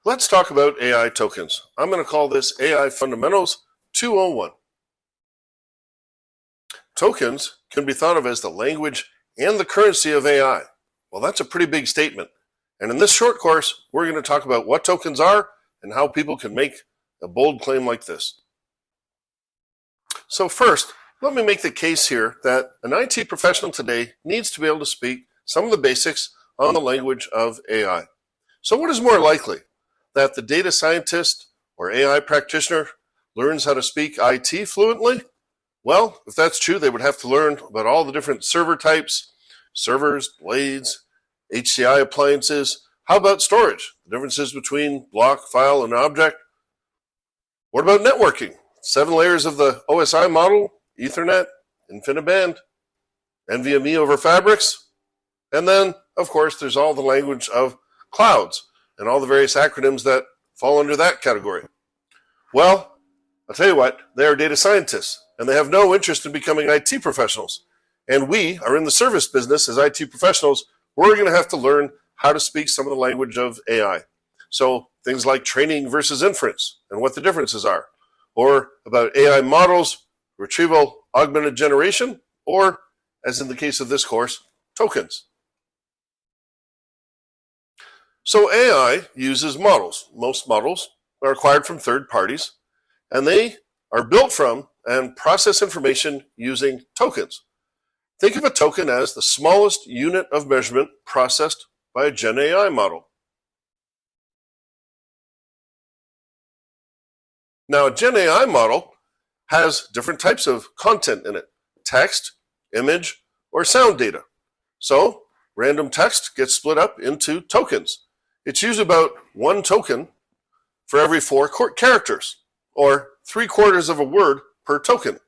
Let's talk about AI tokens. I'm going to call this AI Fundamentals 201. Tokens can be thought of as the language and the currency of AI. Well, that's a pretty big statement. And in this short course, we're going to talk about what tokens are and how people can make a bold claim like this. So first, let me make the case here that an IT professional today needs to be able to speak some of the basics on the language of AI. So what is more likely? That the data scientist or AI practitioner learns how to speak IT fluently? Well, if that's true, they would have to learn about all the different server types, servers, blades, HCI appliances. How about storage? The differences between block, file, and object. What about networking? 7 layers of the OSI model, Ethernet, InfiniBand, NVMe over fabrics. And then, of course, there's all the language of clouds and all the various acronyms that fall under that category. Well, I'll tell you what, they are data scientists, and they have no interest in becoming IT professionals. And we are in the service business as IT professionals. We're going to have to learn how to speak some of the language of AI. So things like training versus inference and what the differences are, or about AI models, retrieval augmented generation, or, as in the case of this course, tokens. So AI uses models. Most models are acquired from third parties, and they are built from and process information using tokens. Think of a token as the smallest unit of measurement processed by a Gen AI model. Now, a Gen AI model has different types of content in it: text, image, or sound data. So random text gets split up into tokens. It's usually about 1 token for every 4 characters, or 3/4 of a word per token.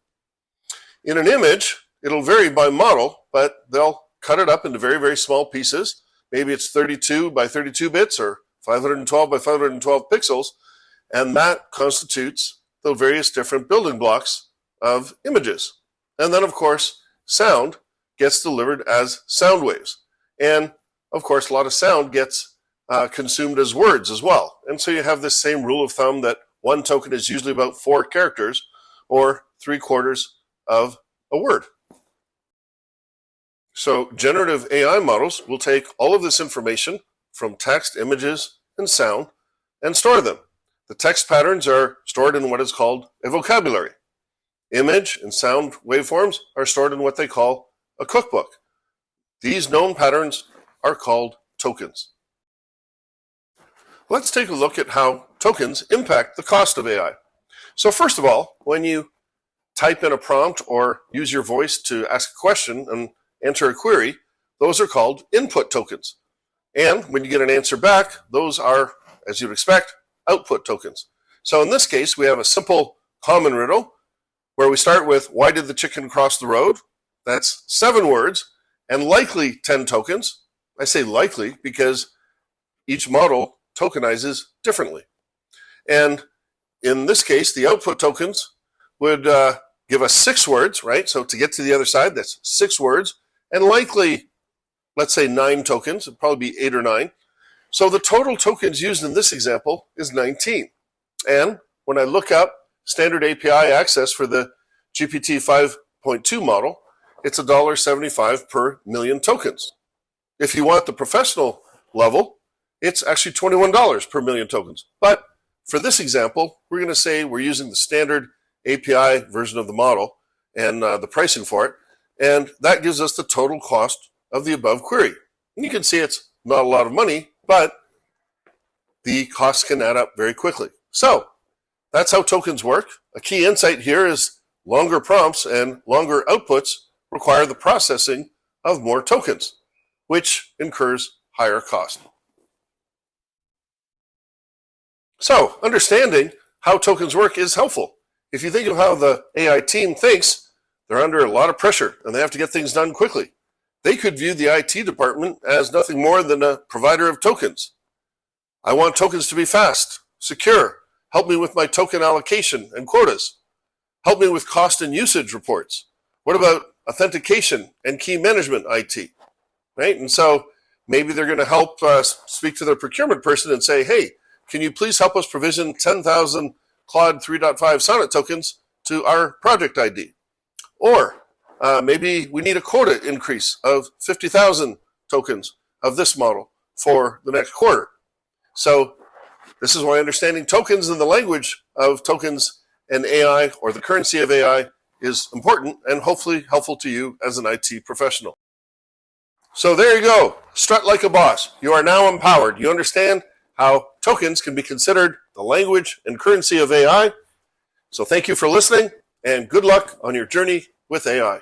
In an image, it'll vary by model, but they'll cut it up into very, very small pieces. Maybe it's 32 by 32 bits or 512 by 512 pixels, and that constitutes the various different building blocks of images. And then, of course, sound gets delivered as sound waves. And, of course, a lot of sound gets consumed as words as well. And so you have this same rule of thumb that 1 token is usually about 4 characters or 3/4 of a word. So generative AI models will take all of this information from text, images, and sound and store them. The text patterns are stored in what is called a vocabulary. Image and sound waveforms are stored in what they call a cookbook. These known patterns are called tokens. Let's take a look at how tokens impact the cost of AI. So first of all, when you type in a prompt or use your voice to ask a question and enter a query, those are called input tokens. And when you get an answer back, those are, as you'd expect, output tokens. So in this case, we have a simple common riddle where we start with, why did the chicken cross the road? That's 7 words and likely 10 tokens. I say likely because each model tokenizes differently. And in this case, the output tokens would give us 6 words, right? So to get to the other side, that's 6 words, and likely, let's say 9 tokens. It'd probably be 8 or 9. So the total tokens used in this example is 19. And when I look up standard API access for the GPT 5.2 model, it's $1.75 per million tokens. If you want the professional level, it's actually $21 per million tokens. But for this example, we're going to say we're using the standard API version of the model and the pricing for it. And that gives us the total cost of the above query. And you can see it's not a lot of money, but the costs can add up very quickly. So that's how tokens work. A key insight here is longer prompts and longer outputs require the processing of more tokens, which incurs higher cost. So understanding how tokens work is helpful. If you think of how the AI team thinks, they're under a lot of pressure and they have to get things done quickly. They could view the IT department as nothing more than a provider of tokens. I want tokens to be fast, secure, help me with my token allocation and quotas, help me with cost and usage reports. What about authentication and key management IT, right? And so maybe they're going to help speak to their procurement person and say, hey, can you please help us provision 10,000 Claude 3.5 Sonnet tokens to our project ID? Or maybe we need a quota increase of 50,000 tokens of this model for the next quarter. So this is why understanding tokens and the language of tokens and AI, or the currency of AI, is important and hopefully helpful to you as an IT professional. So there you go. Strut like a boss. You are now empowered. You understand how tokens can be considered the language and currency of AI. So thank you for listening, and good luck on your journey with AI.